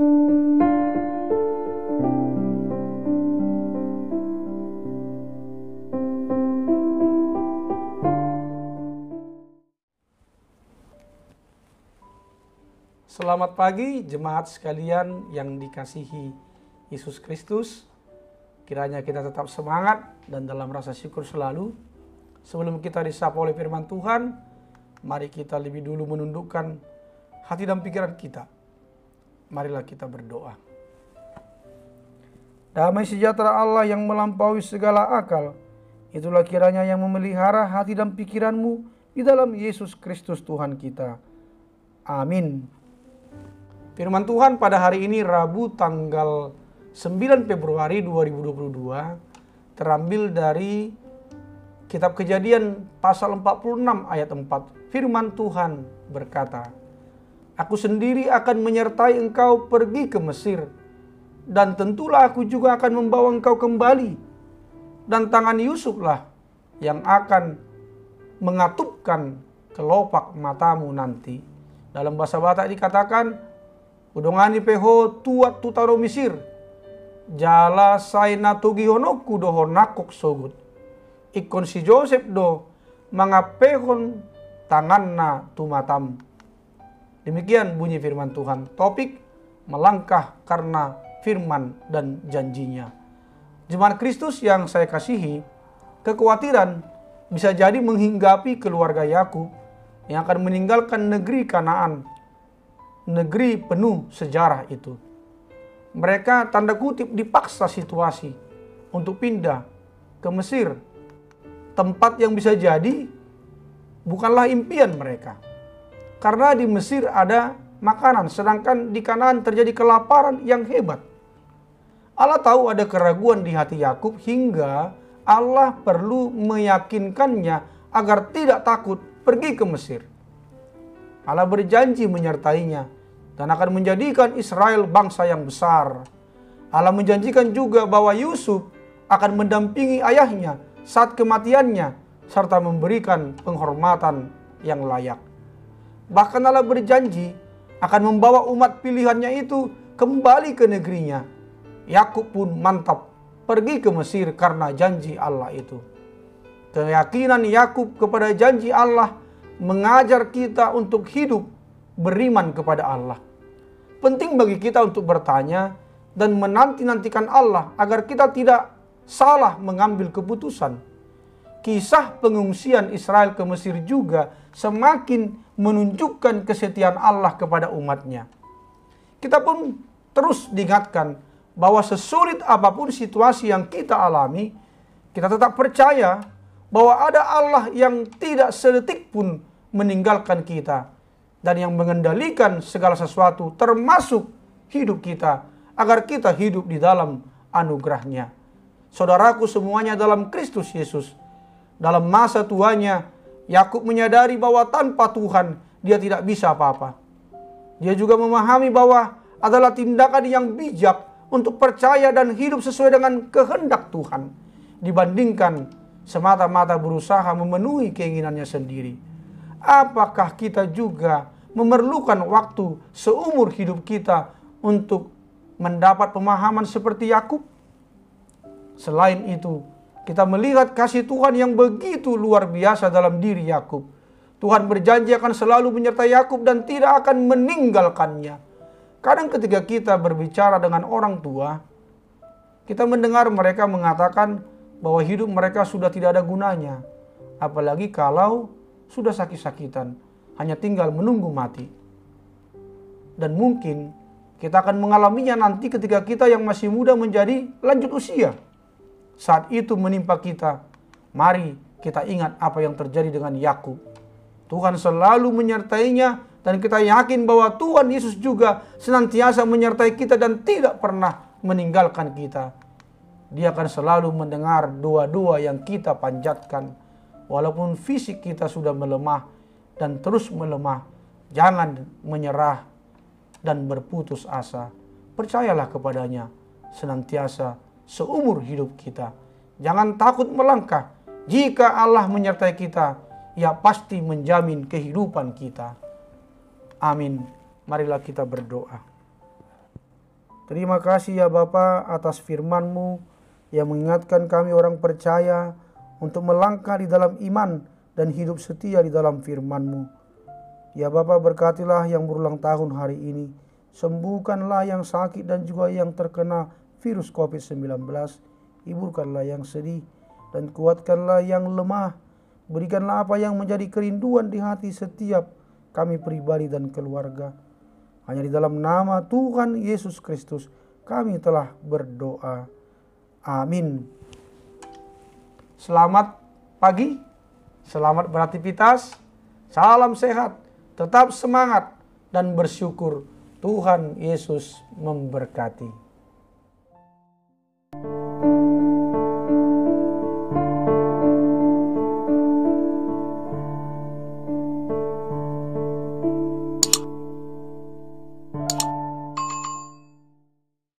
Selamat pagi jemaat sekalian yang dikasihi Yesus Kristus. Kiranya kita tetap semangat dan dalam rasa syukur selalu. Sebelum kita disapa oleh firman Tuhan, mari kita lebih dulu menundukkan hati dan pikiran kita. Marilah kita berdoa. Damai sejahtera Allah yang melampaui segala akal, itulah kiranya yang memelihara hati dan pikiranmu di dalam Yesus Kristus Tuhan kita. Amin. Firman Tuhan pada hari ini Rabu tanggal 9 Februari 2022 terambil dari Kitab Kejadian pasal 46 ayat 4. Firman Tuhan berkata, "Aku sendiri akan menyertai engkau pergi ke Mesir, dan tentulah aku juga akan membawa engkau kembali, dan tangan Yusuflah yang akan mengatupkan kelopak matamu nanti." Dalam bahasa Batak dikatakan, "Udongani peho tuat tutaro Misir, jala saina tugi honoku doho nakok sogut. Ikon si Joseph do mangapehon tanganna tumatam." Demikian bunyi firman Tuhan. Topik melangkah karena firman dan janjinya. Jemaat Kristus yang saya kasihi, kekhawatiran bisa jadi menghinggapi keluarga Yakub yang akan meninggalkan negeri Kanaan, negeri penuh sejarah itu. Mereka tanda kutip dipaksa situasi untuk pindah ke Mesir, tempat yang bisa jadi bukanlah impian mereka. Karena di Mesir ada makanan, sedangkan di Kanaan terjadi kelaparan yang hebat. Allah tahu ada keraguan di hati Yakub hingga Allah perlu meyakinkannya agar tidak takut pergi ke Mesir. Allah berjanji menyertainya dan akan menjadikan Israel bangsa yang besar. Allah menjanjikan juga bahwa Yusuf akan mendampingi ayahnya saat kematiannya serta memberikan penghormatan yang layak. Bahkan Allah berjanji akan membawa umat pilihannya itu kembali ke negerinya. Yakub pun mantap pergi ke Mesir karena janji Allah itu. Keyakinan Yakub kepada janji Allah mengajar kita untuk hidup beriman kepada Allah. Penting bagi kita untuk bertanya dan menanti-nantikan Allah agar kita tidak salah mengambil keputusan. Kisah pengungsian Israel ke Mesir juga semakin menunjukkan kesetiaan Allah kepada umatnya. Kita pun terus diingatkan bahwa sesulit apapun situasi yang kita alami, kita tetap percaya bahwa ada Allah yang tidak sedetik pun meninggalkan kita dan yang mengendalikan segala sesuatu termasuk hidup kita agar kita hidup di dalam anugerah-Nya. Saudaraku semuanya dalam Kristus Yesus, dalam masa tuanya Yakub menyadari bahwa tanpa Tuhan dia tidak bisa apa-apa. Dia juga memahami bahwa adalah tindakan yang bijak untuk percaya dan hidup sesuai dengan kehendak Tuhan dibandingkan semata-mata berusaha memenuhi keinginannya sendiri. Apakah kita juga memerlukan waktu seumur hidup kita untuk mendapat pemahaman seperti Yakub? Selain itu, kita melihat kasih Tuhan yang begitu luar biasa dalam diri Yakub. Tuhan berjanji akan selalu menyertai Yakub dan tidak akan meninggalkannya. Kadang ketika kita berbicara dengan orang tua, kita mendengar mereka mengatakan bahwa hidup mereka sudah tidak ada gunanya. Apalagi kalau sudah sakit-sakitan, hanya tinggal menunggu mati. Dan mungkin kita akan mengalaminya nanti ketika kita yang masih muda menjadi lanjut usia. Saat itu menimpa kita, mari kita ingat apa yang terjadi dengan Yakub. Tuhan selalu menyertainya dan kita yakin bahwa Tuhan Yesus juga senantiasa menyertai kita dan tidak pernah meninggalkan kita. Dia akan selalu mendengar doa-doa yang kita panjatkan. Walaupun fisik kita sudah melemah dan terus melemah, jangan menyerah dan berputus asa. Percayalah kepadanya senantiasa seumur hidup kita. Jangan takut melangkah. Jika Allah menyertai kita, Ia pasti menjamin kehidupan kita. Amin. Marilah kita berdoa. Terima kasih ya Bapa atas firman-Mu yang mengingatkan kami orang percaya untuk melangkah di dalam iman dan hidup setia di dalam firman-Mu. Ya Bapa, berkatilah yang berulang tahun hari ini. Sembuhkanlah yang sakit dan juga yang terkena virus COVID-19. Hiburkanlah yang sedih dan kuatkanlah yang lemah. Berikanlah apa yang menjadi kerinduan di hati setiap kami pribadi dan keluarga. Hanya di dalam nama Tuhan Yesus Kristus kami telah berdoa. Amin. Selamat pagi, selamat beraktivitas, salam sehat, tetap semangat dan bersyukur. Tuhan Yesus memberkati.